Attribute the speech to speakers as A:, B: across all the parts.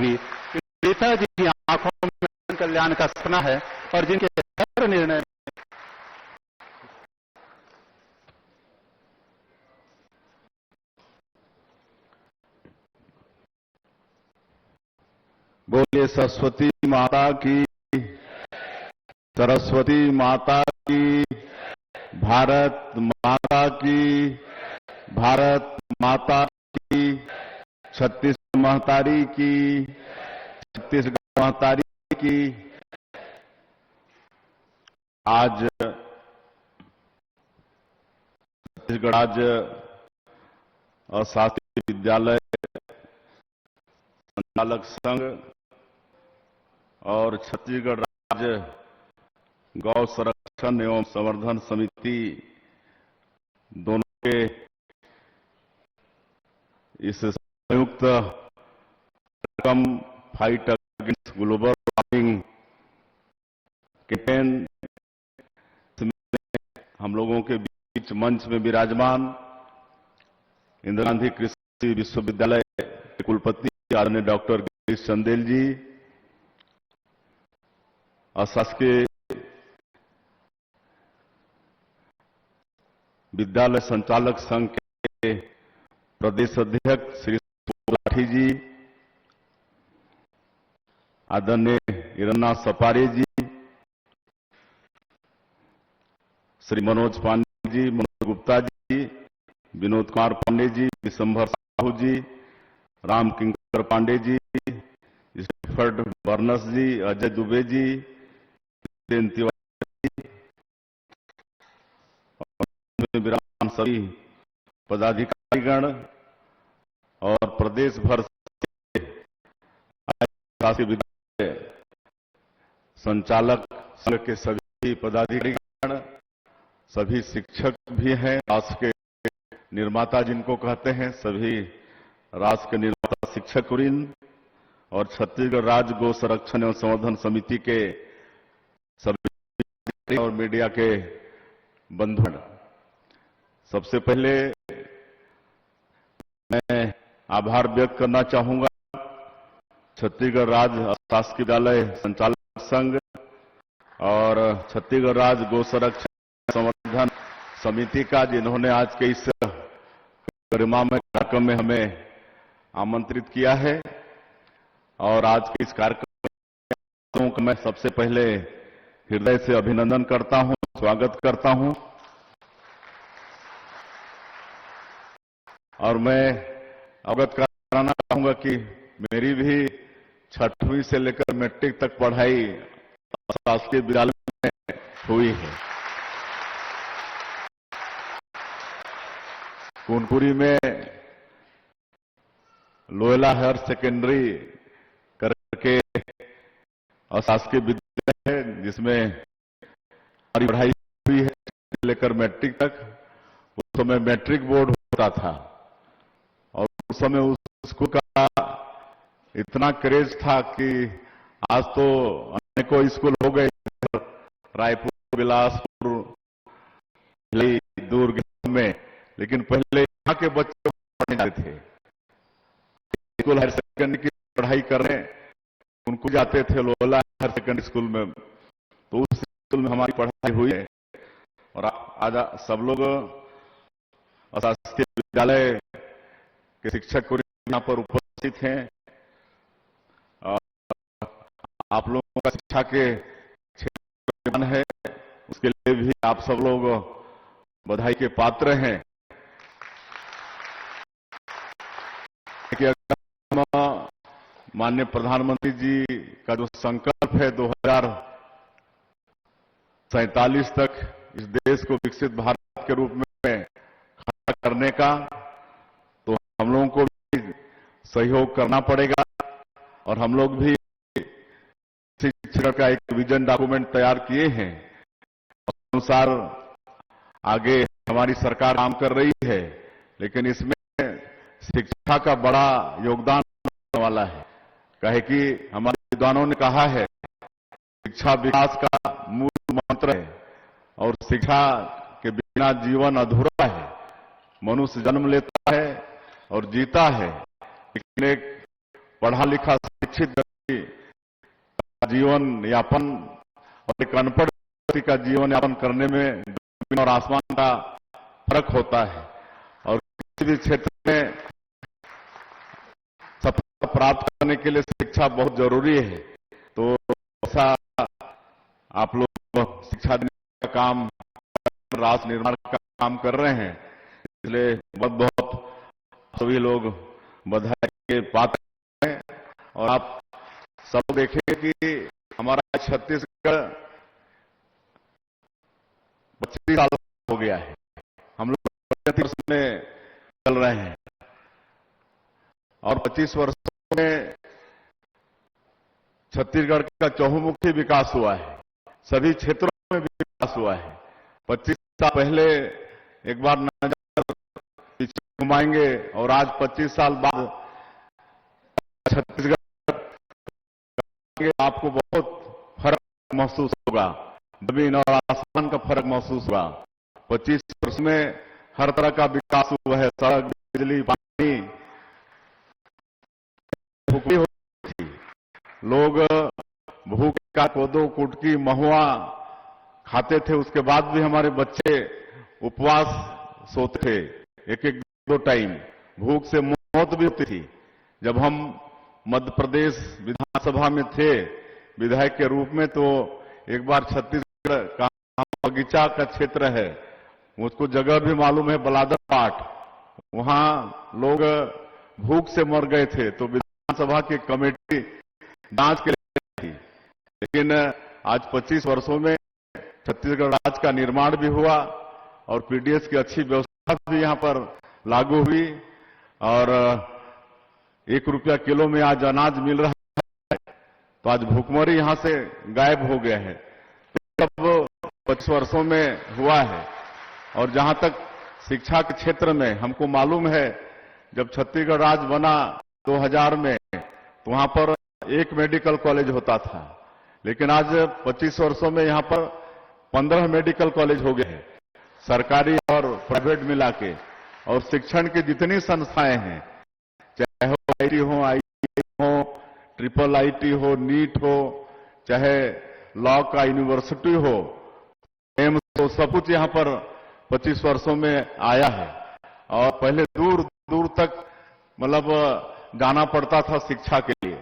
A: भी नेताजी की आंखों में कल्याण का सपना है और जिनके हर निर्णय
B: बोलिए सरस्वती माता की, सरस्वती माता की, भारत माता की, भारत माता की, छत्तीसगढ़ महतारी की, छत्तीसगढ़ महतारी की। आज छत्तीसगढ़ राज्य अशासकीय विद्यालय संचालक संघ और छत्तीसगढ़ राज्य गौ संरक्षण एवं संवर्धन समिति दोनों के इस संयुक्त कार्यक्रम fight against global warming campaign में हम लोगों के बीच मंच में विराजमान इंदिरा गांधी कृषि विश्वविद्यालय के कुलपति आदरणीय डॉक्टर गिरीश चंदेल जी, अशासकीय विद्यालय संचालक संघ के प्रदेश अध्यक्ष श्री राठी जी, आदरणीय इरन्ना सपारे जी, श्री मनोज पांडे जी, मनोज गुप्ता जी, विनोद कुमार पांडे जी, विशंभर साहू जी, राम किंकर पांडे जी, स्टीफर्ड बर्नस जी, अजय दुबे जी, विराम सभी पदाधिकारीगण और प्रदेश भर से शासकीय विद्यालय संचालक संघ के सभी पदाधिकारीगण, सभी शिक्षक भी हैं, राष्ट्र के निर्माता जिनको कहते हैं, सभी राष्ट्र के निर्माता शिक्षक वृंद और छत्तीसगढ़ राज्य गौ संरक्षण एवं संवर्धन समिति के सभी और मीडिया के बंधुगण, सबसे पहले मैं आभार व्यक्त करना चाहूंगा छत्तीसगढ़ राज्य शासकीय विद्यालय संचालक संघ और छत्तीसगढ़ राज्य गौ संरक्षण संवर्धन समिति का, जिन्होंने आज के इस गरिमामय कार्यक्रम में हमें आमंत्रित किया है। और आज के इस कार्यक्रम का मैं सबसे पहले हृदय से अभिनंदन करता हूं, स्वागत करता हूं। और मैं अवगत कराना चाहूंगा कि मेरी भी 6वीं से लेकर मैट्रिक तक पढ़ाई शासकीय विद्यालय में हुई है। कुनकुरी में लोयला हायर सेकेंडरी करके शासकीय विद्यालय है, जिसमें हमारी पढ़ाई हुई है लेकर मैट्रिक तक। उस समय मैट्रिक बोर्ड होता था और उस समय उस स्कूल का इतना क्रेज था कि आज तो अनेकों स्कूल हो गए, रायपुर, बिलासपुर, दुर्ग में, लेकिन पहले यहाँ के बच्चे पढ़ने जाते थे, स्कूल हायर सेकेंडरी की पढ़ाई करने उनको जाते थे लोला हायर सेकेंडरी स्कूल में। तो उस स्कूल में हमारी पढ़ाई हुई है और आज सब लोग शासकीय विद्यालय के शिक्षक यहाँ पर उपस्थित हैं। आप लोगों का शिक्षा के क्षेत्र में है, उसके लिए भी आप सब लोग बधाई के पात्र हैं। कि अगर माननीय प्रधानमंत्री जी का जो संकल्प है 2047 तक इस देश को विकसित भारत के रूप में खड़ा करने का, तो हम लोगों को भी सहयोग करना पड़ेगा और हम लोग भी शिक्षा का एक विजन डॉक्यूमेंट तैयार किए हैं। उस अनुसार आगे हमारी सरकार काम कर रही है, लेकिन इसमें शिक्षा का बड़ा योगदान होने वाला है। कहे कि हमारे विद्वानों ने कहा है शिक्षा विकास का मूल मंत्र है और शिक्षा के बिना जीवन अधूरा है। मनुष्य जन्म लेता है और जीता है, लेकिन एक पढ़ा लिखा शिक्षित व्यक्ति का जीवन यापन और एक अनपढ़ व्यक्ति का जीवन यापन करने में जमीन और आसमान का फर्क होता है। और किसी भी क्षेत्र में सफलता प्राप्त करने के लिए शिक्षा बहुत जरूरी है। तो ऐसा आप लोग शिक्षा देने का काम, राष्ट्र निर्माण का काम कर रहे हैं, इसलिए बहुत बहुत सभी लोग बधाई के पात्र हैं। और आप सब देखें कि हमारा छत्तीसगढ़ 25 साल हो गया है, हम लोग 35 में चल रहे हैं और 25 वर्षों में छत्तीसगढ़ का चहुमुखी विकास हुआ है, सभी क्षेत्रों में विकास हुआ है। 25 साल पहले एक बार नजर पीछे घुमाएंगे और आज 25 साल बाद छत्तीसगढ़ आपको बहुत फर्क महसूस होगा, जमीन और आसमान का फर्क महसूस होगा। 25 वर्ष में हर तरह का विकास हुआ है, सड़क, बिजली, पानी, भूखी होती थी, लोग भूख का कोदो, कुटकी, महुआ खाते थे, उसके बाद भी हमारे बच्चे उपवास सोते थे, एक एक दो टाइम, भूख से मौत भी होती थी। जब हम मध्य प्रदेश विधानसभा में थे विधायक के रूप में, तो एक बार छत्तीसगढ़ का बगीचा का क्षेत्र है, मुझको जगह भी मालूम है, बलादर पाट, वहां लोग भूख से मर गए थे, तो विधानसभा की कमेटी जांच के लिए थी। लेकिन आज 25 वर्षों में छत्तीसगढ़ राज्य का निर्माण भी हुआ और पीडीएस की अच्छी व्यवस्था भी यहां पर लागू हुई और 1 रुपया किलो में आज अनाज मिल रहा है। तो आज भूखमरी यहां से गायब हो गया है, तब 25 वर्षों में हुआ है। और जहां तक शिक्षा के क्षेत्र में हमको मालूम है, जब छत्तीसगढ़ राज्य बना 2000 में, तो वहां पर एक मेडिकल कॉलेज होता था, लेकिन आज 25 वर्षों में यहां पर 15 मेडिकल कॉलेज हो गए हैं, सरकारी और प्राइवेट मिला के। और शिक्षण की जितनी संस्थाएं हैं, चाहे हो आईटी हो, आईआईटी हो, ट्रिपल आईटी हो, नीट हो, चाहे लॉ का यूनिवर्सिटी हो, एम्स हो, सब कुछ यहां पर 25 वर्षों में आया है। और पहले दूर दूर तक मतलब जाना पड़ता था शिक्षा के लिए।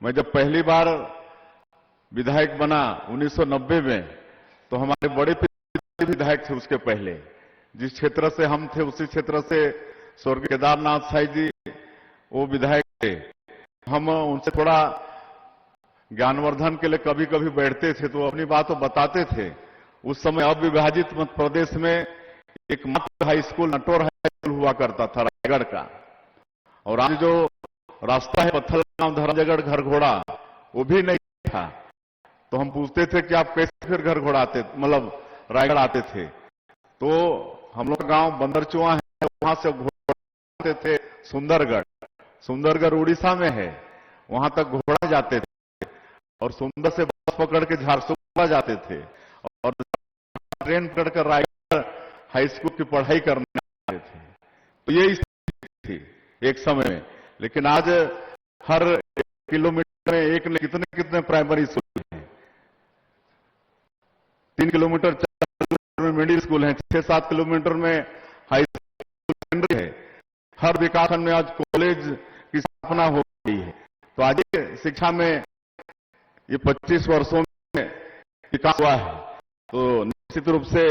B: मैं जब पहली बार विधायक बना 1990 में, तो हमारे बड़े पिता विधायक थे, उसके पहले जिस क्षेत्र से हम थे उसी क्षेत्र से स्वर्गीय केदारनाथ साई जी वो विधायक थे। हम उनसे थोड़ा ज्ञानवर्धन के लिए कभी कभी बैठते थे, तो अपनी बात तो बताते थे। उस समय अविभाजित मध्य प्रदेश में एक मात्र हाई स्कूल, नटोर हाई स्कूल हुआ करता था रायगढ़ का, और आज जो रास्ता है पत्थलगांव धर्मजगढ़ घर घोड़ा, वो भी नहीं था। तो हम पूछते थे कि आप कैसे फिर घर घोड़ा आते, मतलब रायगढ़ आते थे। तो हम लोग का गांव बंदरचुआ है, वहां से घोड़ा आते थे सुंदरगढ़, सुंदरगढ़ उड़ीसा में है, वहां तक घोड़ा जाते थे और सुंदर से बस पकड़ के झारसुगुड़ा जाते थे और ट्रेन पकड़कर रायगढ़ हाई स्कूल की पढ़ाई करने आते थे। तो ये स्थिति थी एक समय में। लेकिन आज हर किलोमीटर में एक ने कितने कितने प्राइमरी स्कूल हैं, 3 किलोमीटर 4 किलोमीटर में मिडिल स्कूल है, 6-7 किलोमीटर में हाई स्कूल सेकेंडरी है। हर विकासखंड में आज कॉलेज की स्थापना हो गई है। तो आज शिक्षा में ये 25 वर्षों में विकास हुआ है। तो निश्चित रूप से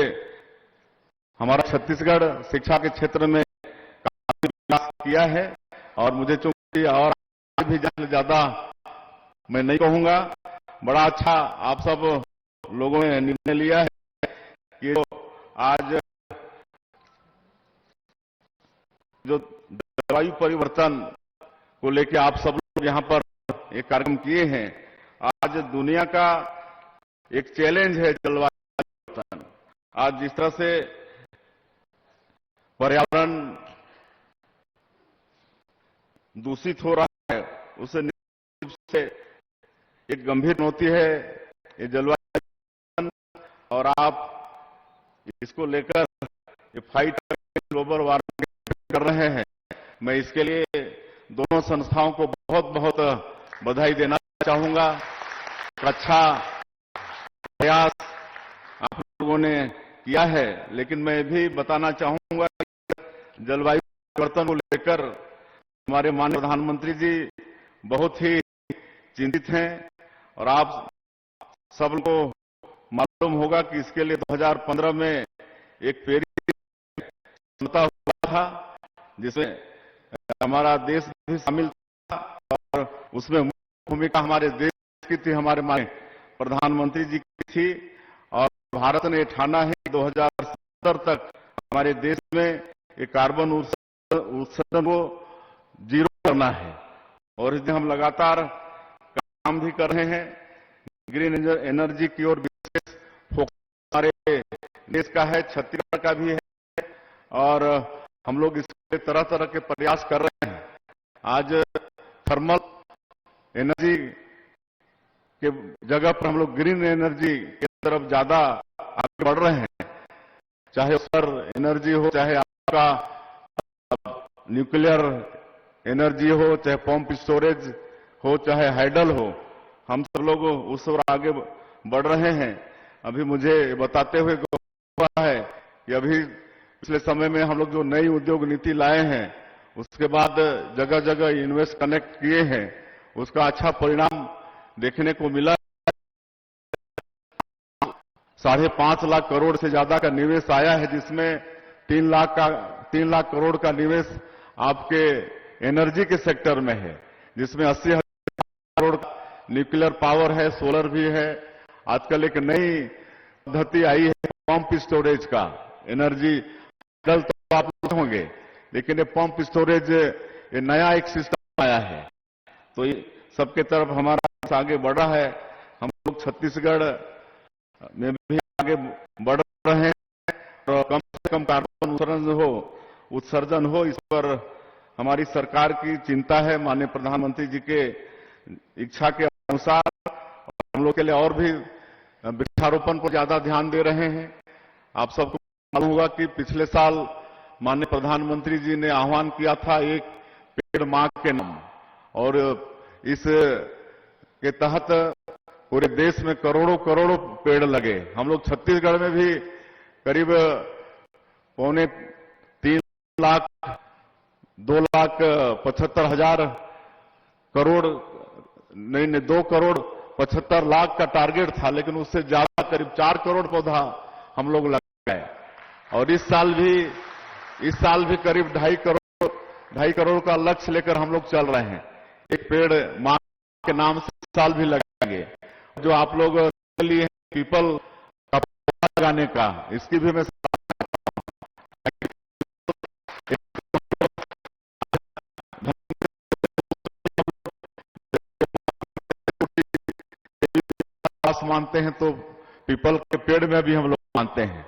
B: हमारा छत्तीसगढ़ शिक्षा के क्षेत्र में काफी विकास किया है और मुझे चूंकि और भी ज्यादा मैं नहीं कहूंगा, बड़ा अच्छा आप सब लोगों ने निर्णय लिया है कि आज जो जलवायु परिवर्तन को लेकर आप सब लोग यहां पर एक कार्यक्रम किए हैं। आज दुनिया का एक चैलेंज है जलवायु परिवर्तन। आज जिस तरह से पर्यावरण दूषित हो रहा है, उससे निश्चित रूप से एक गंभीर चुनौती है ये जलवायु परिवर्तन, और आप इसको लेकर ये फाइट ग्लोबल वार्मिंग कर रहे हैं। मैं इसके लिए दोनों संस्थाओं को बहुत बहुत बधाई देना चाहूंगा। एक अच्छा प्रयास आप लोगों ने किया है, लेकिन मैं भी बताना चाहूंगा कि जलवायु परिवर्तन को लेकर हमारे माननीय प्रधानमंत्री जी बहुत ही चिंतित हैं और आप सबको मालूम होगा कि इसके लिए 2015 में एक पेरिस समझौता हुआ था, जिसमें हमारा देश भी शामिल था और उसमें मुख्य भूमिका हमारे देश की थी, हमारे माननीय प्रधानमंत्री जी की थी। और भारत ने ठाना है कि 2070 तक हमारे देश में एक कार्बन उत्सर्जन को जीरो करना है और इसमें हम लगातार काम भी कर रहे हैं। ग्रीन एनर्जी की ओर विशेष फोकस हमारे देश का है, छत्तीसगढ़ का भी है और हम लोग इसके तरह तरह के प्रयास कर रहे हैं। आज थर्मल एनर्जी के जगह पर हम लोग ग्रीन एनर्जी की तरफ ज्यादा आगे बढ़ रहे हैं, चाहे सोलर एनर्जी हो, चाहे आपका न्यूक्लियर एनर्जी हो, चाहे पंप स्टोरेज हो, चाहे हाइडल हो, हम सब लोग उस ओर आगे बढ़ रहे हैं। अभी मुझे बताते हुए हुआ है कि अभी पिछले समय में हम लोग जो नई उद्योग नीति लाए हैं, उसके बाद जगह जगह इन्वेस्ट कनेक्ट किए हैं, उसका अच्छा परिणाम देखने को मिला। 5.5 लाख करोड़ से ज्यादा का निवेश आया है, जिसमें 3 लाख करोड़ का निवेश आपके एनर्जी के सेक्टर में है, जिसमें 80,000 करोड़ न्यूक्लियर पावर है, सोलर भी है। आजकल एक नई पद्धति आई है पंप स्टोरेज का एनर्जी, कल तो आप लोग होंगे, लेकिन ये पंप स्टोरेज ये नया एक सिस्टम आया है, तो ये सबके तरफ हमारा आगे बढ़ा है। हम लोग छत्तीसगढ़ में भी आगे बढ़ रहे हैं और कम से कम कार्बन उत्सर्जन हो, इस पर हमारी सरकार की चिंता है। माननीय प्रधानमंत्री जी के इच्छा के अनुसार हम लोग के लिए और भी वृक्षारोपण पर ज्यादा ध्यान दे रहे हैं। आप सबको मालूम होगा कि पिछले साल माननीय प्रधानमंत्री जी ने आह्वान किया था एक पेड़ मां के नाम, और इस के तहत पूरे देश में करोड़ों करोड़ों पेड़ लगे। हम लोग छत्तीसगढ़ में भी करीब 2,75,000 करोड़ नहीं 2,75,00,000 का टारगेट था, लेकिन उससे ज्यादा करीब 4 करोड़ पौधा हम लोग लगाए। और इस साल भी करीब 2.5 करोड़ का लक्ष्य लेकर हम लोग चल रहे हैं। एक पेड़ मां के नाम से इस साल भी लगाएंगे। जो आप लोग लिए पीपल का पौधा लगाने का, इसकी भी मैं मानते हैं, तो पीपल के पेड़ में भी हम लोग मानते हैं,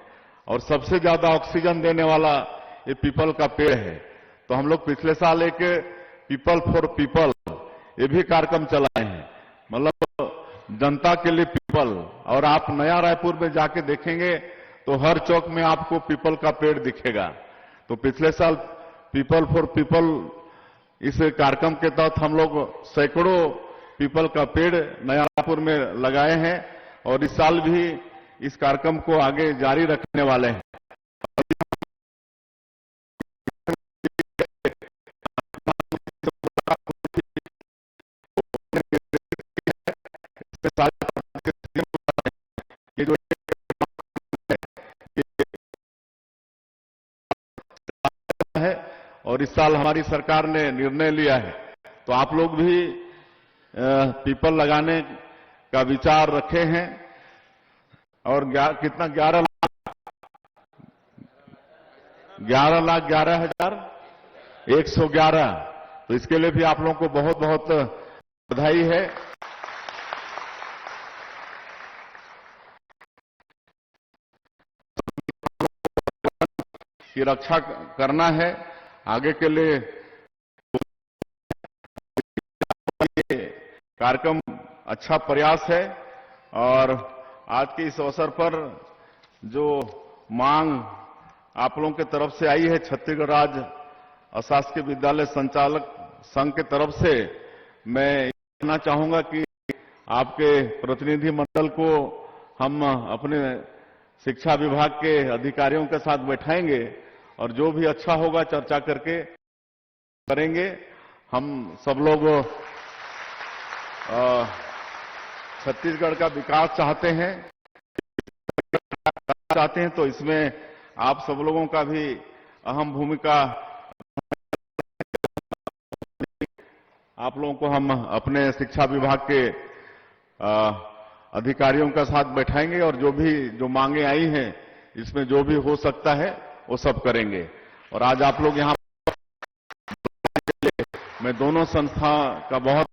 B: और सबसे ज्यादा ऑक्सीजन देने वाला ये पीपल का पेड़ है। तो हम लोग पिछले साल एक पीपल फॉर पीपल ये भी कार्यक्रम चलाए हैं, मतलब जनता के लिए पीपल। और आप नया रायपुर में जाके देखेंगे तो हर चौक में आपको पीपल का पेड़ दिखेगा। तो पिछले साल पीपल फॉर पीपल इस कार्यक्रम के तहत हम लोग सैकड़ों पीपल का पेड़ नया रायपुर में लगाए हैं, और इस साल भी इस कार्यक्रम को आगे जारी रखने वाले हैं। ये जो है, और इस साल हमारी सरकार ने निर्णय लिया है, तो आप लोग भी पीपल लगाने का विचार रखे हैं। और कितना 11,11,111, तो इसके लिए भी आप लोगों को बहुत बहुत बधाई है। की रक्षा करना है आगे के लिए। कार्यक्रम अच्छा प्रयास है, और आज के इस अवसर पर जो मांग आप लोगों की तरफ से आई है, छत्तीसगढ़ राज्य अशासकीय विद्यालय संचालक संघ की तरफ से, मैं कहना चाहूंगा कि आपके प्रतिनिधि मंडल को हम अपने शिक्षा विभाग के अधिकारियों के साथ बैठाएंगे और जो भी अच्छा होगा चर्चा करके करेंगे। हम सब लोग छत्तीसगढ़ का विकास चाहते हैं तो इसमें आप सब लोगों का भी अहम भूमिका। आप लोगों को हम अपने शिक्षा विभाग के अधिकारियों के साथ बैठाएंगे और जो मांगे आई हैं इसमें जो भी हो सकता है वो सब करेंगे। और आज आप लोग यहां मैं दोनों संस्था का बहुत